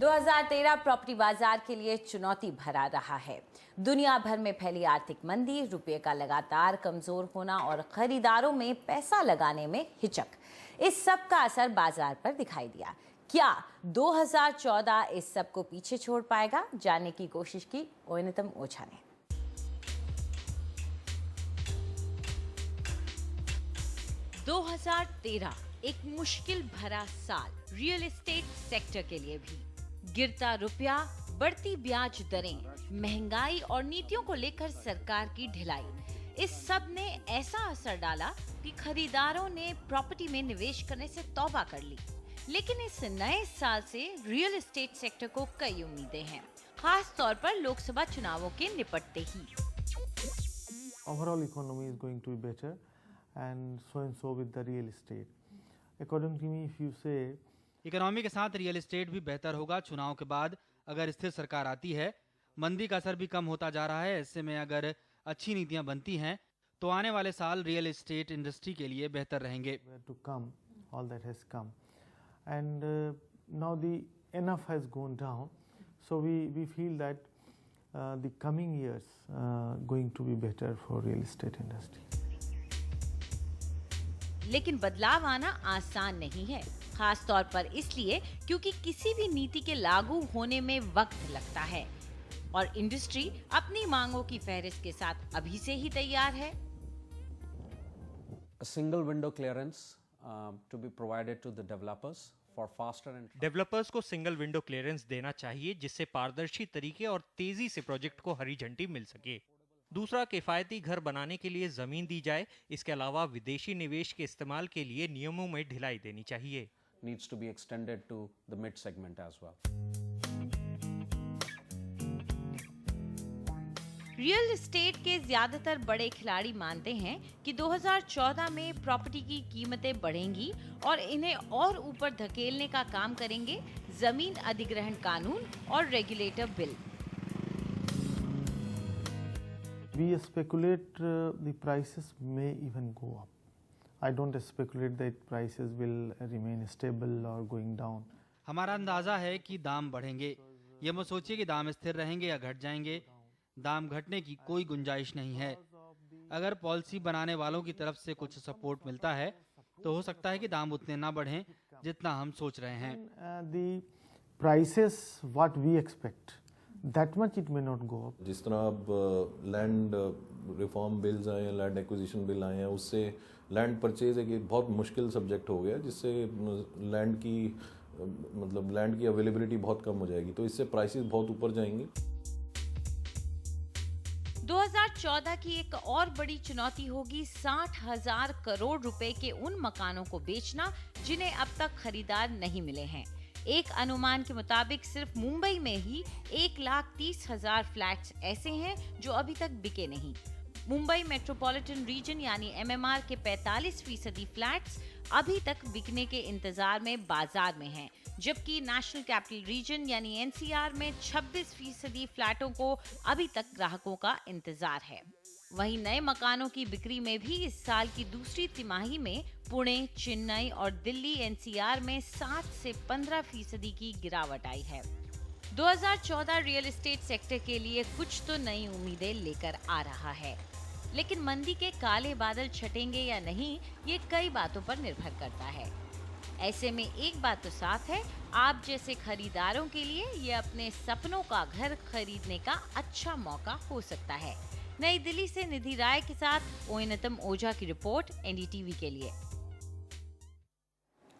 2013 property बाजार के लिए चुनौती भरा रहा है। दुनिया भर में फैली आर्थिक मंदी, रुपये का लगातार कमजोर होना और खरीदारों में पैसा लगाने में हिचक, इस सब का असर बाजार पर दिखाई दिया। क्या 2014 इस सब को पीछे छोड़ पाएगा? जानने की कोशिश की ओयनतम ओझा ने। 2013 एक मुश्किल भरा साल रियल एस्टेट सेक्टर के लिए भी। गिरता रुपया, बढ़ती ब्याज दरें, महंगाई और नीतियों को लेकर सरकार की ढिलाई, इस सब ने ऐसा असर डाला कि खरीदारों ने प्रॉपर्टी में निवेश करने से तौबा कर ली। लेकिन इस नए साल से रियल एस्टेट सेक्टर को कई उम्मीदें हैं, खास तौर पर लोकसभा चुनावों के निपटते ही। Overall economy is going to be better and so with the real estate. According to me, if you say economy के साथ रियल एस्टेट भी बेहतर होगा चुनाव के बाद अगर स्थिर सरकार आती है। मंदी का असर भी कम होता जा रहा है। ऐसे में अगर अच्छी नीतियां बनती हैं तो आने वाले साल रियल एस्टेट इंडस्ट्री के लिए बेहतर रहेंगे। to come, all that has come, and now the enough has gone down, so we feel that the coming years going to be better for real estate industry. लेकिन बदलाव आना आसान नहीं है, खास तौर पर इसलिए क्योंकि किसी भी नीति के लागू होने में वक्त लगता है और इंडस्ट्री अपनी मांगों की फहरिस्त के साथ अभी से ही तैयार है। A single window clearance to be provided to the developers for faster and developers को सिंगल विंडो क्लियरेंस देना चाहिए जिससे पारदर्शी तरीके और तेजी से प्रोजेक्ट को हरी झंडी मिल सके। दूसरा, किफायती घर बनाने के लिए जमीन दी जाए। इसके अलावा विदेशी निवेश के इस्तेमाल के लिए नियमों में ढिलाई देनी चाहिए। needs to be extended to the mid segment as well. Real estate के ज्यादातर बड़े खिलाड़ी मानते हैं कि 2014 में प्रॉपर्टी की कीमतें बढ़ेंगी और इन्हें और ऊपर धकेलने का काम करेंगे जमीन अधिग्रहण कानून और regulator bill. We speculate the prices may even go up. I don't speculate that prices will remain stable or going down. हमारा अंदाजा है कि दाम बढ़ेंगे। ये मत सोचिए कि दाम स्थिर रहेंगे या घट जाएंगे। दाम घटने की कोई गुंजाइश नहीं है। अगर पॉलिसी बनाने वालों की तरफ से कुछ सपोर्ट मिलता है तो हो सकता है कि दाम उतने ना बढ़ें जितना हम सोच रहे हैं। The prices what we expect, that much it may not go up. जिस तरह अब लैंड रिफॉर्म बिल्स आए हैं, लैंड एक्विजिशन बिल आए हैं, उससे लैंड परचेज एक बहुत मुश्किल सब्जेक्ट हो गया, जिससे लैंड की अवेलेबिलिटी बहुत कम हो जाएगी, तो इससे प्राइसेस बहुत ऊपर जाएंगे। 2014 की एक और बड़ी चुनौती होगी 60,000 करोड़ रुपए के उन मकानों को बेचना जिन्हें अब तक खरीदार नहीं मिले हैं। एक अनुमान के मुताबिक सिर्फ मुंबई में ही 1,30,000 फ्लैट्स ऐसे हैं जो अभी तक बिके नहीं। मुंबई मेट्रोपॉलिटन रीजन यानी MMR के 45% फ्लैट्स अभी तक बिकने के इंतजार में बाजार में हैं, जबकि नेशनल कैपिटल रीजन यानी NCR में 26% फ्लैटों को अभी तक ग्राहकों का इंतजार है। वहीं नए मकानों की बिक्री में भी इस साल की दूसरी तिमाही में पुणे, चेन्नई और दिल्ली NCR में 7 से 15% की गिरावट आई है। 2014 रियल एस्टेट सेक्टर के लिए कुछ तो नई उम्मीदें लेकर आ रहा है, लेकिन मंदी के काले बादल छटेंगे या नहीं, ये कई बातों पर निर्भर करता है। ऐसे में एक बात तो साफ है, आप जैसे खरीदारों के लिए ये अपने सपनों का घर खरीदने का अच्छा मौका हो सकता है। नई दिल्ली से निधि राय के साथ ओयनतम ओझा की रिपोर्ट NDTV के लिए।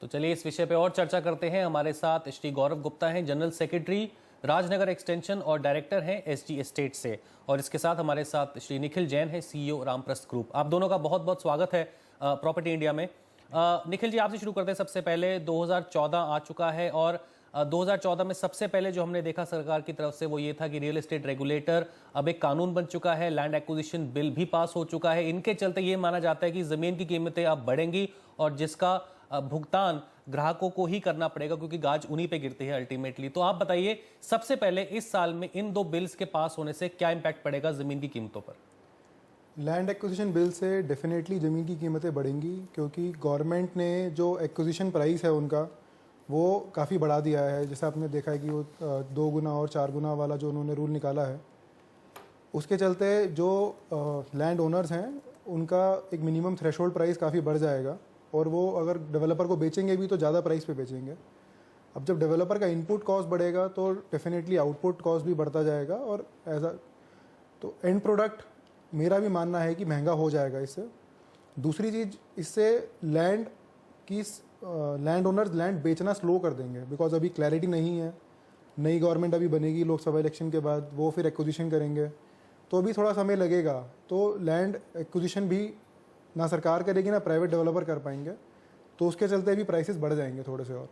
तो चलिए इस विषय पे और चर्चा करते हैं। हमारे साथ श्री गौरव गुप्ता हैं, जनरल सेक्रेटरी राजनगर एक्सटेंशन और डायरेक्टर हैं SG एस्टेट से, और इसके साथ हमारे साथ श्री निखिल जैन है, CEO रामप्रस्थ ग्रुप। आप दोनों का बहुत बहुत स्वागत है प्रॉपर्टी इंडिया में। निखिल जी, आपसे शुरू करते हैं। सबसे पहले 2014 आ चुका है और 2014 में सबसे पहले जो हमने देखा सरकार की तरफ से वो ये था कि रियल एस्टेट रेगुलेटर अब एक कानून बन चुका है, लैंड एक्विजिशन बिल भी पास हो चुका है। इनके चलते ये माना जाता है कि जमीन की कीमतें अब बढ़ेंगी और जिसका भुगतान ग्राहकों को ही करना पड़ेगा, क्योंकि गाज उन्हीं पे गिरती है अल्टीमेटली। तो आप बताइए, सबसे पहले इस साल में इन दो बिल्स के पास होने से क्या इंपैक्ट पड़ेगा जमीन की कीमतों पर? लैंड एक्विजिशन बिल से डेफिनेटली ज़मीन की कीमतें बढ़ेंगी, क्योंकि गवर्नमेंट ने जो एक्विजिशन प्राइस है उनका वो काफ़ी बढ़ा दिया है। जैसे आपने देखा है कि वो 2 गुना और 4 गुना वाला जो उन्होंने रूल निकाला है, उसके चलते जो लैंड ओनर्स हैं उनका एक मिनिमम थ्रेशोल्ड प्राइस काफ़ी बढ़ जाएगा और वो अगर डेवलपर को बेचेंगे भी तो ज़्यादा प्राइस पे बेचेंगे। अब जब डेवलपर का इनपुट कॉस्ट बढ़ेगा तो डेफिनेटली आउटपुट कॉस्ट भी बढ़ता जाएगा और तो एंड प्रोडक्ट मेरा भी मानना है कि महंगा हो जाएगा इससे। दूसरी चीज़, इससे लैंड ओनर्स लैंड बेचना स्लो कर देंगे, बिकॉज अभी क्लैरिटी नहीं है। नई गवर्नमेंट अभी बनेगी लोकसभा इलेक्शन के बाद, वो फिर एक्विजिशन करेंगे तो अभी थोड़ा समय लगेगा। तो लैंड एक्विजिशन भी ना सरकार करेगी ना प्राइवेट डेवलपर कर पाएंगे, तो उसके चलते अभी प्राइसेस बढ़ जाएंगे थोड़े से और।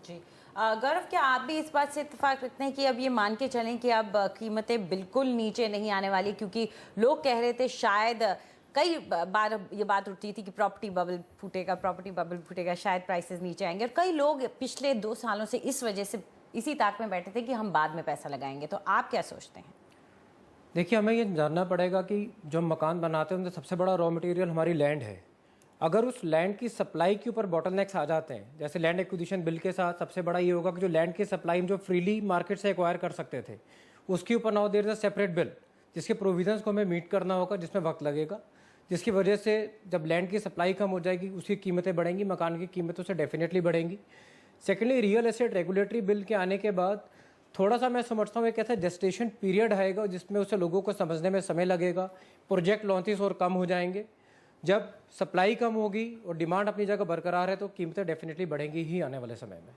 जी गौरव, क्या आप भी इस बात से इत्तेफाक रखते हैं कि अब ये मान के चलें कि अब कीमतें बिल्कुल नीचे नहीं आने वाली? क्योंकि लोग कह रहे थे शायद, कई बार ये बात उठती थी कि प्रॉपर्टी बबल फूटेगा, शायद प्राइसेस नीचे आएंगे, और कई लोग पिछले 2 सालों से इस वजह से इसी ताक में बैठे थे कि हम बाद में पैसा लगाएंगे। तो आप क्या सोचते हैं? देखिए, हमें ये जानना पड़ेगा कि जो हम मकान बनाते हैं उनका सबसे बड़ा रॉ मटेरियल हमारी लैंड है। अगर उस लैंड की सप्लाई के ऊपर बॉटलनेक्स आ जाते हैं, जैसे लैंड एक्विजिशन बिल के साथ सबसे बड़ा ये होगा कि जो लैंड की सप्लाई हम जो फ्रीली मार्केट से एक्वायर कर सकते थे, उसके ऊपर now there is a separate bill, जिसके प्रोविजंस को हमें मीट करना होगा, जिसमें वक्त लगेगा, जिसकी वजह से जब लैंड की सप्लाई कम हो जाएगी उसकी कीमतें बढ़ेंगी, मकान की कीमतों से डेफिनेटली बढ़ेंगी। Secondly, real estate regulatory bill के आने के बाद थोड़ा सा मैं समझता हूँ एक ऐसा जेस्टेशन पीरियड आएगा जिसमें उसे लोगों को समझने में समय लगेगा, प्रोजेक्ट लॉन्चेस और कम हो जाएंगे। जब सप्लाई कम होगी और डिमांड अपनी जगह बरकरार है तो कीमतें डेफिनेटली बढ़ेंगी ही आने वाले समय में।